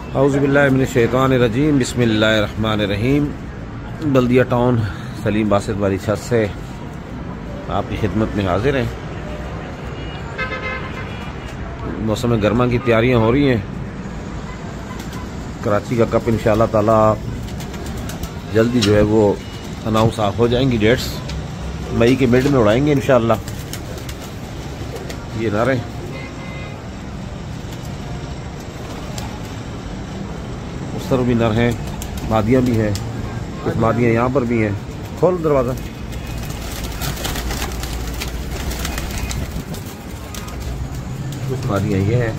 औज़ुबिल्लाहि मिनश्शैतानिर्रजीम बिस्मिल्लाहिर्रहमानिर्रहीम। बल्दिया टाउन सलीम बासित वाली छत से आपकी खिदमत में हाजिर हैं। मौसम गर्मा की तैयारियां हो रही हैं। कराची का कप इंशाअल्लाह ताला जल्दी जो है वो अनाउंस हो जाएंगी। डेट्स मई के मिड में उड़ाएंगे इंशाअल्लाह। ये नारे उस तरफ भी नर हैं, मादियाँ भी हैं, कुछ मादियाँ यहाँ पर भी हैं। खोल दरवाज़ा। कुछ मादियाँ ये हैं।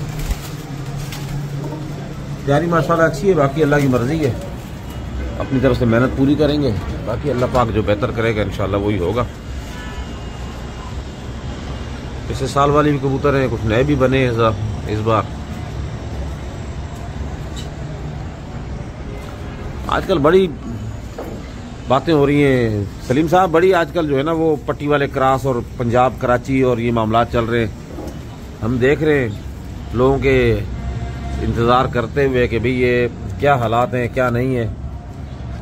तैयारी माशाल्लाह अच्छी है, बाकी अल्लाह की मर्ज़ी है। अपनी तरफ से मेहनत पूरी करेंगे, बाकी अल्लाह पाक जो बेहतर करेगा इंशाअल्लाह वही होगा। पिछले साल वाली भी कबूतर हैं, कुछ नए भी बने इस बार। आजकल बड़ी बातें हो रही हैं सलीम साहब, बड़ी आजकल जो है ना वो पट्टी वाले क्रॉस और पंजाब कराची और ये मामला चल रहे हैं। हम देख रहे हैं लोगों के इंतज़ार करते हुए कि भाई ये क्या हालात हैं क्या नहीं है।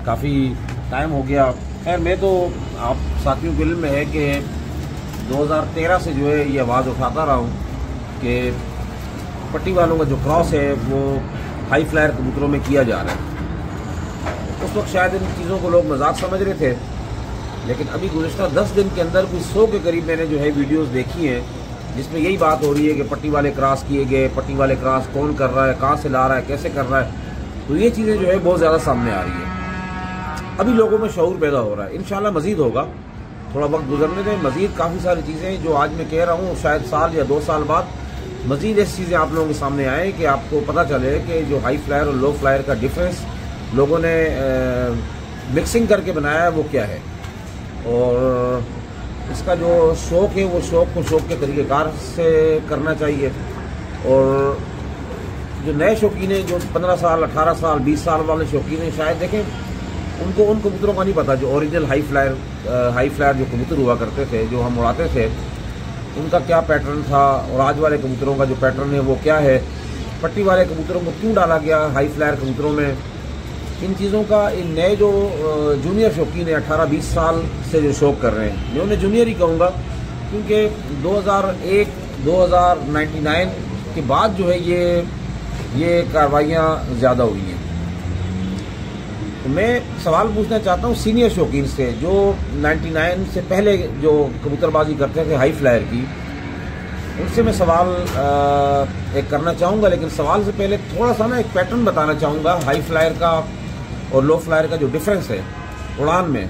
काफ़ी टाइम हो गया। खैर मैं तो आप साथियों के इल्म में है कि 2013 से जो है ये आवाज़ उठाता रहा हूँ कि पट्टी वालों का जो क्रॉस है वो हाई फ्लायर कबूतरों में किया जा रहा है। उस वक्त शायद इन चीज़ों को लोग मजाक समझ रहे थे, लेकिन अभी गुज़िश्ता 10 दिन के अंदर कुछ 100 के करीब मैंने जो है वीडियोस देखी हैं जिसमें यही बात हो रही है कि पट्टी वाले क्रॉस किए गए, पट्टी वाले क्रॉस कौन कर रहा है, कहाँ से ला रहा है, कैसे कर रहा है। तो ये चीज़ें जो है बहुत ज़्यादा सामने आ रही है। अभी लोगों में शऊर पैदा हो रहा है। इंशाल्लाह मज़ीद होगा, थोड़ा वक्त गुजरने दें। मज़ीद काफ़ी सारी चीज़ें जो आज मैं कह रहा हूँ शायद साल या 2 साल बाद मज़ीद ऐसी चीज़ें आप लोगों के सामने आए कि आपको पता चले कि जो हाई फ्लायर और लो फ्लायर का डिफरेंस लोगों ने मिक्सिंग करके बनाया है वो क्या है, और इसका जो शौक़ है वो शौक़ को शौक़ के तरीक़ेकार से करना चाहिए। और जो नए शौकीन हैं, जो 15 साल 18 साल 20 साल वाले शौकीन हैं, शायद देखें उनको उन कबूतरों का नहीं पता जो ओरिजिनल हाई फ्लायर जो कबूतर हुआ करते थे, जो हम उड़ाते थे, उनका क्या पैटर्न था और आज वाले कबूतरों का जो पैटर्न है वो क्या है। पट्टी वाले कबूतरों को क्यों डाला गया हाई फ्लायर कबूतरों में, इन चीज़ों का इन नए जो जूनियर शौकीन है 18-20 साल से जो शौक़ कर रहे हैं, मैं उन्हें जूनियर ही कहूँगा क्योंकि 2001-2099 के बाद जो है ये कार्रवाइयाँ ज़्यादा हुई हैं। तो मैं सवाल पूछना चाहता हूँ सीनियर शौकीन से जो 99 से पहले जो कबूतरबाजी करते थे हाई फ्लायर की, उनसे मैं सवाल एक करना चाहूँगा। लेकिन सवाल से पहले थोड़ा सा ना एक पैटर्न बताना चाहूँगा हाई फ्लायर का और लो फ्लायर का जो डिफरेंस है उड़ान में।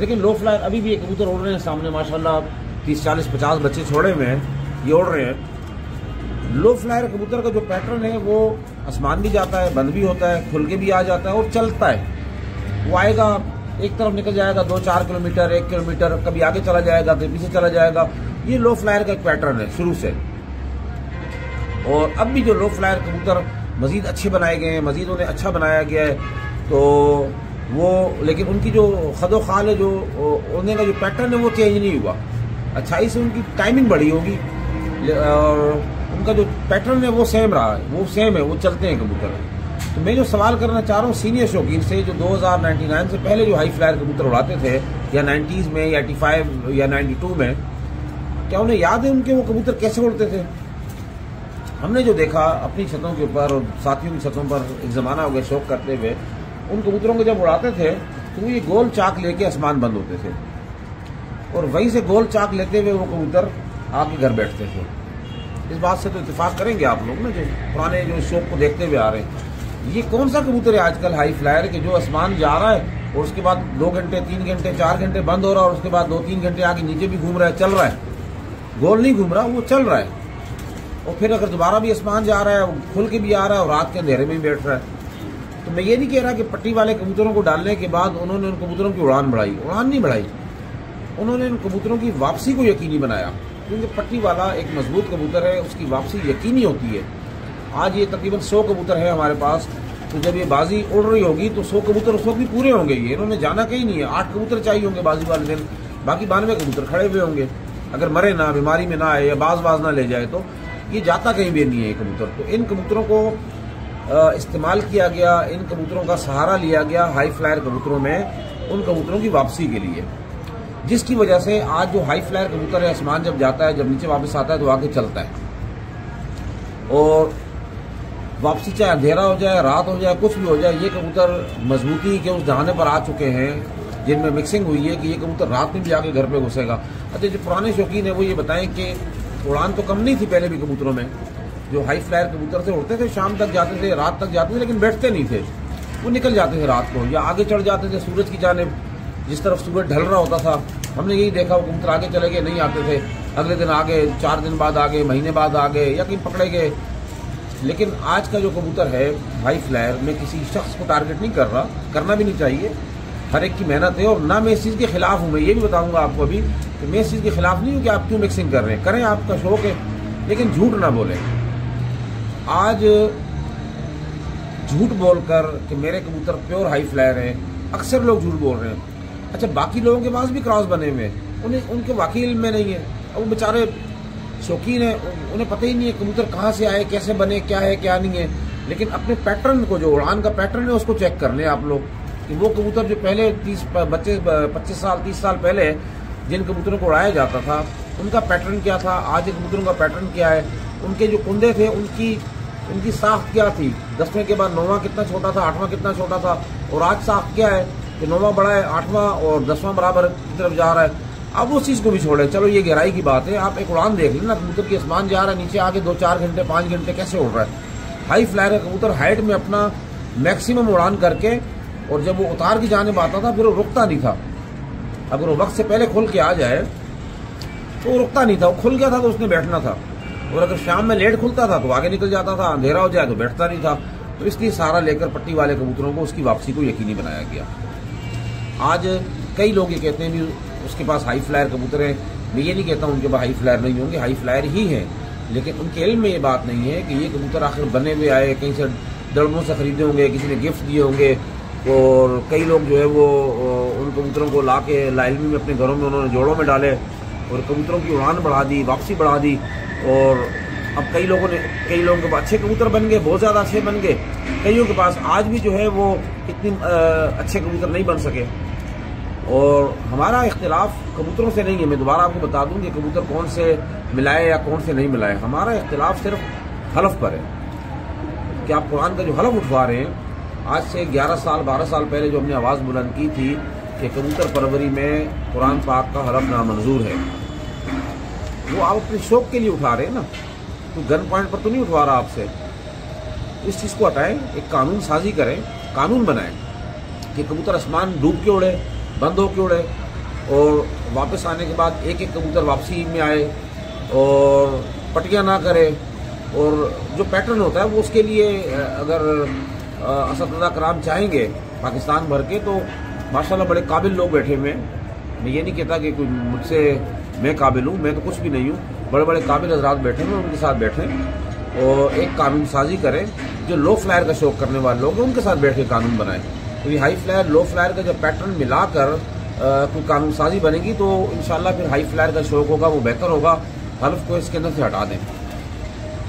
लेकिन लो फ्लायर अभी भी एक कबूतर उड़ रहे हैं सामने माशाल्लाह 30-40-50 बच्चे छोड़े हुए हैं, ये उड़ रहे हैं। लो फ्लायर कबूतर का जो पैटर्न है वो आसमान भी जाता है, बंद भी होता है, खुल के भी आ जाता है और चलता है। वो आएगा एक तरफ निकल जाएगा 2-4 किलोमीटर 1 किलोमीटर, कभी आगे चला जाएगा कभी पीछे चला जाएगा। ये लो फ्लायर का एक पैटर्न है शुरू से। और अब भी जो लो फ्लायर कबूतर मजीद अच्छे बनाए गए हैं, मजीद उन्हें अच्छा बनाया गया है, तो वो लेकिन उनकी जो खदो खाल है, जो उड़ने का जो पैटर्न है वो चेंज नहीं हुआ। अच्छाई से उनकी टाइमिंग बढ़ी होगी और उनका जो पैटर्न है वो सेम रहा है, वो सेम है, वो चलते हैं कबूतर। तो मैं जो सवाल करना चाह रहा हूँ सीनियर शौकीन से जो 2099 से पहले जो हाई फ्लायर कबूतर उड़ाते थे या 90s में या 85 या 92 में, क्या उन्हें याद है उनके वो कबूतर कैसे उड़ते थे? हमने जो देखा अपनी छतों के ऊपर और साथियों की छतों पर, एक ज़माना हो गया शौक करते हुए, उन कबूतरों को जब उड़ाते थे तो ये गोल चाक लेके आसमान बंद होते थे और वहीं से गोल चाक लेते हुए वो कबूतर आके घर बैठते थे। इस बात से तो इत्तेफाक करेंगे आप लोग ना, जो पुराने जो शौक को देखते हुए आ रहे हैं। ये कौन सा कबूतर है आजकल हाई फ्लायर के जो आसमान जा रहा है और उसके बाद 2 घंटे 3 घंटे 4 घंटे बंद हो रहा है और उसके बाद 2-3 घंटे आगे नीचे भी घूम रहा है, चल रहा है, गोल नहीं घूम रहा, वो चल रहा है। और फिर अगर दोबारा भी आसमान जा रहा है, खुल के भी आ रहा है और रात के अंधेरे में भी बैठ रहा है। तो मैं ये नहीं कह रहा कि पट्टी वाले कबूतरों को डालने के बाद उन्होंने उन कबूतरों की उड़ान बढ़ाई, उड़ान नहीं बढ़ाई, उन्होंने उन कबूतरों की वापसी को यकीनी बनाया। क्योंकि पट्टी वाला एक मजबूत कबूतर है, उसकी वापसी यकीनी होती है। आज ये तकरीबन 100 कबूतर है हमारे पास, तो जब ये बाजी उड़ रही होगी तो 100 कबूतर उस वक्त भी पूरे होंगे। ये इन्होंने जाना कहीं नहीं है, 8 कबूतर चाहिए होंगे बाजी वाले दिन, बाकी 92 कबूतर खड़े हुए होंगे। अगर मरे ना, बीमारी में ना आए या बाज ना ले जाए तो ये जाता कहीं भी नहीं है कबूतर। तो इन कबूतरों को इस्तेमाल किया गया, इन कबूतरों का सहारा लिया गया हाई फ्लायर कबूतरों में उन कबूतरों की वापसी के लिए, जिसकी वजह से आज जो हाई फ्लायर कबूतर है आसमान जब जाता है, जब नीचे वापस आता है तो आगे चलता है, और वापसी चाहे अंधेरा हो जाए, रात हो जाए, कुछ भी हो जाए, ये कबूतर मजबूती के उस जहाने पर आ चुके हैं जिनमें मिक्सिंग हुई है कि ये कबूतर रात में भी आके घर पे घुसेगा। अच्छा, जो पुराने शौकीन है वो ये बताएं कि उड़ान तो कम नहीं थी पहले भी कबूतरों में, जो हाई फ्लायर कबूतर थे उड़ते थे, शाम तक जाते थे, रात तक जाते थे, लेकिन बैठते नहीं थे, वो निकल जाते थे रात को या आगे चढ़ जाते थे सूरज की जानिब, जिस तरफ सूरज ढल रहा होता था। हमने यही देखा, वो कबूतर आगे चले गए, नहीं आते थे, अगले दिन आगे, 4 दिन बाद आगे, महीने बाद आगे, या कहीं पकड़े गए। लेकिन आज का जो कबूतर है हाई फ्लायर, मैं किसी शख्स को टारगेट नहीं कर रहा, करना भी नहीं चाहिए, हर एक की मेहनत है, और ना मैं इस चीज़ के खिलाफ हूँ। मैं ये भी बताऊंगा आपको अभी कि मैं इस चीज़ के खिलाफ नहीं हूँ कि आप क्यों मिक्सिंग कर रहे हैं, करें, आपका शौक है, लेकिन झूठ ना बोलें। आज झूठ बोलकर कि मेरे कबूतर प्योर हाई फ्लायर हैं, अक्सर लोग झूठ बोल रहे हैं। अच्छा, बाकी लोगों के पास भी क्रॉस बने हुए हैं, उनके वाकई इल्म में नहीं है, वो बेचारे शौकीन है, उन्हें पता ही नहीं है कबूतर कहाँ से आए, कैसे बने, क्या है क्या नहीं है। लेकिन अपने पैटर्न को, जो उड़ान का पैटर्न है, उसको चेक कर लें आप लोग कि वो कबूतर जो पहले 25 साल 30 साल पहले जिन कबूतरों को उड़ाया जाता था उनका पैटर्न क्या था, आज के कबूतरों का पैटर्न क्या है, उनके जो कुंदे थे उनकी साख्त क्या थी, 10वें के बाद 9वां कितना छोटा था, 8वां कितना छोटा था, और आज साख्त क्या है कि 9वां बड़ा है, 8वां और 10वां बराबर की तरफ जा रहा है। अब उस चीज़ को भी छोड़े, चलो ये गहराई की बात है, आप एक उड़ान देख लेना, कबूतर की आसमान जा रहा है, नीचे आके 2-4 घंटे 5 घंटे कैसे उड़ रहा है। हाई फ्लायर का कबूतर हाइट में अपना मैक्सिमम उड़ान करके, और जब वो उतार की जाने आता था फिर वो रुकता नहीं था। अगर वो वक्त से पहले खुल के आ जाए तो वो रुकता नहीं था, वो खुल गया था तो उसने बैठना था, और अगर शाम में लेट खुलता था तो आगे निकल जाता था, अंधेरा हो जाए तो बैठता नहीं था। तो इसलिए सहारा लेकर पट्टी वाले कबूतरों को उसकी वापसी को यकीनी बनाया गया। आज कई लोग ये कहते हैं भी उसके पास हाई फ्लायर कबूतर है, मैं ये नहीं कहता उनके पास हाई फ्लायर नहीं होंगे, हाई फ्लायर ही हैं, लेकिन उनके इल्म में ये बात नहीं है कि ये कबूतर आखिर बने हुए आए, कहीं से दड़बों से खरीदे होंगे, किसी ने गिफ्ट दिए होंगे, और कई लोग जो है वो उन कबूतरों को ला के लाइलमी में अपने घरों में उन्होंने जोड़ों में डाले और कबूतरों की उड़ान बढ़ा दी, वापसी बढ़ा दी। और अब कई लोगों के पास अच्छे कबूतर बन गए, बहुत ज़्यादा अच्छे बन गए, कईयों के पास आज भी जो है वो इतनी अच्छे कबूतर नहीं बन सके। और हमारा इख्तिलाफ कबूतरों से नहीं है, मैं दोबारा आपको बता दूं कि कबूतर कौन से मिलाए या कौन से नहीं मिलाए, हमारा इख्तिलाफ सिर्फ हलफ पर है कि आप कुरान का जो हलफ उठवा रहे हैं, आज से 11 साल 12 साल पहले जो हमने आवाज़ बुलंद की थी कि कबूतर परवरी में कुरान पाक का हलफ नामंजूर है, वो आप अपने शौक के लिए उठा रहे हैं ना, तो गन पॉइंट पर तो नहीं उठवा रहा आपसे। इस चीज़ को हटाएं, एक कानून साजी करें, कानून बनाएं कि कबूतर आसमान डूब के उड़े, बंद हो के उड़े, और वापस आने के बाद एक एक कबूतर वापसी में आए और पटियाँ ना करे। और जो पैटर्न होता है वो उसके लिए अगर असदुल्ला कराम चाहेंगे पाकिस्तान भर के, तो माशाल्लाह बड़े काबिल लोग बैठे हुए हैं। मैं ये नहीं कहता कि कोई मुझसे मैं काबिल हूँ, मैं तो कुछ भी नहीं हूँ, बड़े बड़े काबिल हजरात बैठे हैं, उनके साथ बैठें और एक कानून साजी करें। जो लो फ्लायर का शौक करने वाले लोग हैं उनके साथ बैठ के कानून बनाएं। तो ये हाई फ्लायर लो फ्लायर का जब पैटर्न मिलाकर कोई कानून साजी बनेगी तो इंशाल्लाह फिर हाई फ्लायर का शौक होगा वो बेहतर होगा। हल्फ को इसके अंदर से हटा दें।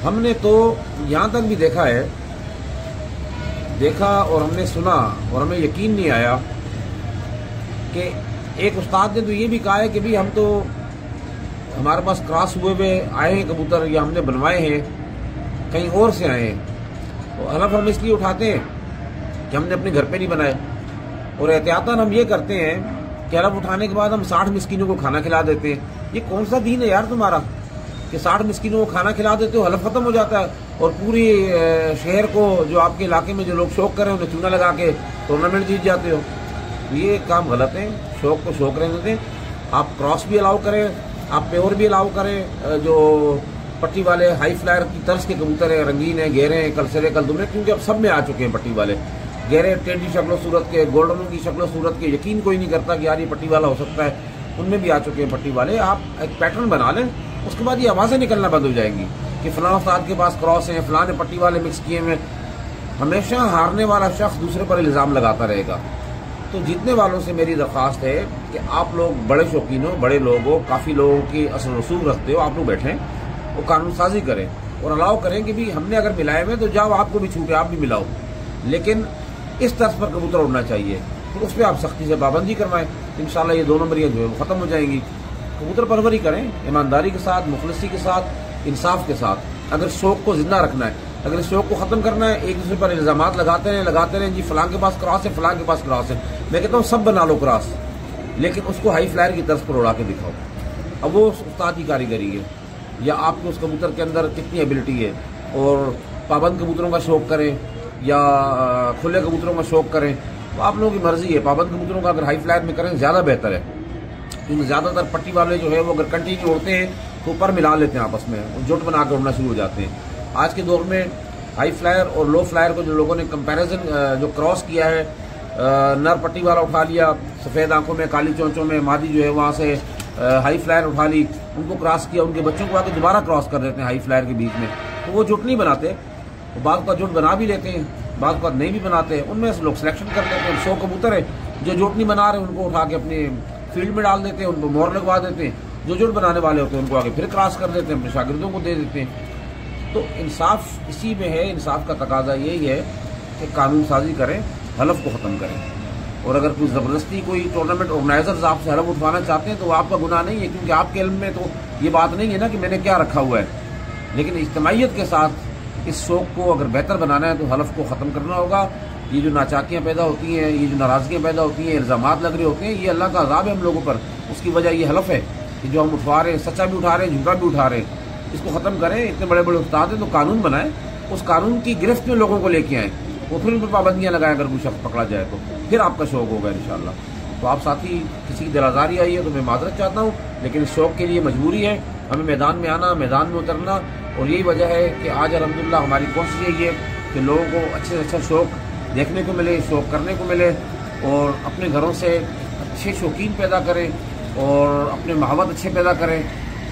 हमने तो यहाँ तक भी देखा और हमने सुना और हमें यकीन नहीं आया कि एक उस्ताद ने तो ये भी कहा है कि भाई हम तो हमारे पास क्रॉस हुए आए हैं कबूतर, या हमने बनवाए हैं कहीं और से आए हैं। तो हलफ हम इसलिए उठाते हैं कि हमने अपने घर पे नहीं बनाए, और एहतियातन हम ये करते हैं कि हलफ उठाने के बाद हम 60 मिस्कीनों को खाना खिला देते हैं। ये कौन सा दीन है यार तुम्हारा कि 60 मिस्कीनों को खाना खिला देते हो, हलफ खत्म हो जाता है और पूरी शहर को, जो आपके इलाके में जो लोग शौक कर रहे हैं उन्हें चूना लगा के टूर्नामेंट जीत जाते हो। ये काम गलत है। शौक को शौक रहने दें। आप क्रॉस भी अलाउ करें, आप प्योर भी अलाउ करें। जो पट्टी वाले हाई फ्लायर की तर्ज के कबूतर हैं, रंगीन है, गहरे हैं, कलसरे कलदुमे, क्योंकि अब सब में आ चुके हैं पट्टी वाले गहरे टेढ़ी शक्ल सूरत के, गोल्डनों की शक्ल सूरत के। यकीन कोई नहीं करता कि यार ये पट्टी वाला हो सकता है, उनमें भी आ चुके हैं पट्टी वाले। आप एक पैटर्न बना लें, उसके बाद ये आवाज़ें निकलना बंद हो जाएंगी कि फलां उस्ताद के पास क्रॉस है, फलां ने पट्टी वाले मिक्स किए हैं। हमेशा हारने वाला शख्स दूसरे पर इल्ज़ाम लगाता रहेगा। तो जीतने वालों से मेरी दरख्वास्त है कि आप लोग बड़े शौकीन हो, बड़े लोग हो, काफ़ी लोगों की असल रसूख रखते हो, आप लोग बैठें वो कानून साजी करें और अलाउ करें कि भी हमने अगर मिलाए हुए तो जाओ, आपको भी छूटे, आप भी मिलाओ, लेकिन इस तर्ज पर कबूतर उड़ना चाहिए। तो उस पर आप सख्ती से पाबंदी करवाएं, इंशाल्लाह ये 2 नंबरियाँ जो है वो ख़त्म हो जाएंगी। कबूतर परवरी करें ईमानदारी के साथ, मुखलिसी के साथ, इंसाफ के साथ। अगर शौक को जिंदा रखना है, अगर इस शौक को ख़त्म करना है, एक दूसरे पर इल्ज़ामात लगाते रहें जी फलां के पास क्रॉस है, फलां के पास क्रॉस है। मैं कहता हूँ सब बना लो क्रॉस, लेकिन उसको हाई फ्लायर की तर्ज पर उड़ा के दिखाओ। अब वो उस्ताद की कारीगरी है, या आपके उस कबूतर के अंदर कितनी एबिलिटी है। और पाबंद कबूतरों का शौक करें या खुले कबूतरों का शौक करें, तो आप लोगों की मर्जी है। पाबंद कबूतरों का अगर हाई फ्लायर में करें ज़्यादा बेहतर है, क्योंकि ज़्यादातर पट्टी वाले जो है वो अगर कंटिन्यू उड़ते हैं तो ऊपर मिला लेते हैं आपस में, जुट बना कर उड़ना शुरू हो जाते हैं। आज के दौर में हाई फ्लायर और लो फ्लायर को जो लोगों ने कंपैरिजन जो क्रॉस किया है, नर पट्टी वाला उठा लिया सफ़ेद आंखों में, काली चोंचों में, मादी जो है वहाँ से हाई फ्लायर उठा ली, उनको क्रॉस किया, उनके बच्चों को आके दोबारा क्रॉस कर देते हैं हाई फ्लायर के बीच में, तो वो जुट नहीं बनाते। तो बाद का जुट बना भी लेते हैं, बाद का नहीं भी बनाते हैं, उनमें से लोग सिलेक्शन कर लेते हैं। 100 कबूतर है जो जुट नहीं बना रहे, उनको उठा के अपने फील्ड में डाल देते हैं, उनको मोहर लगवा देते हैं। जो जुट बनाने वाले होते हैं उनको आगे फिर क्रॉस कर देते हैं, अपने शागिर्दों को दे देते हैं। तो इंसाफ इसी में है, इंसाफ का तकाजा यही है कि कानून साजी करें, हलफ को ख़त्म करें। और अगर कोई ज़बरदस्ती कोई टूर्नामेंट ऑर्गेनाइजर्स आपसे हलफ उठवाना चाहते हैं तो वो आपका गुनाह नहीं है, क्योंकि आपके इल्म में तो ये बात नहीं है ना कि मैंने क्या रखा हुआ है। लेकिन इज्तिमाइयत के साथ इस शौक को अगर बेहतर बनाना है तो हलफ को ख़त्म करना होगा। ये जो नाचाकियाँ पैदा होती हैं, ये जो नाराज़गियाँ पैदा होती हैं, इल्ज़ामात लग रहे होते हैं, ये अल्लाह का अज़ाब है हम लोगों पर। उसकी वजह ये हलफ है कि जो हम उठवा रहे हैं, सच्चा भी उठा रहे हैं, झूठा भी उठा रहे हैं। इसको ख़त्म करें। इतने बड़े बड़े उस्ताद हैं तो कानून बनाएं, उस कानून की गिरफ्त में लोगों को लेके आएँ, वो फिर उन पर पाबंदियाँ लगाएं। अगर कोई शख्स पकड़ा जाए तो फिर आपका शौक होगा इंशाल्लाह। तो आप साथी किसी की दिलाजारी आई है तो मैं माजरत चाहता हूँ, लेकिन इस शौक के लिए मजबूरी है हमें मैदान में आना, मैदान में उतरना। और यही वजह है कि आज अल्हम्दुलिल्लाह हमारी कोशिश यही है कि लोगों को अच्छे से अच्छा शौक देखने को मिले, शौक करने को मिले, और अपने घरों से अच्छे शौकीन पैदा करें और अपने महावत अच्छे पैदा करें,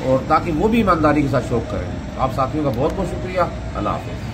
और ताकि वो भी ईमानदारी के साथ शौक करें। आप साथियों का बहुत बहुत शुक्रिया। अल्लाह हाफ़िज़।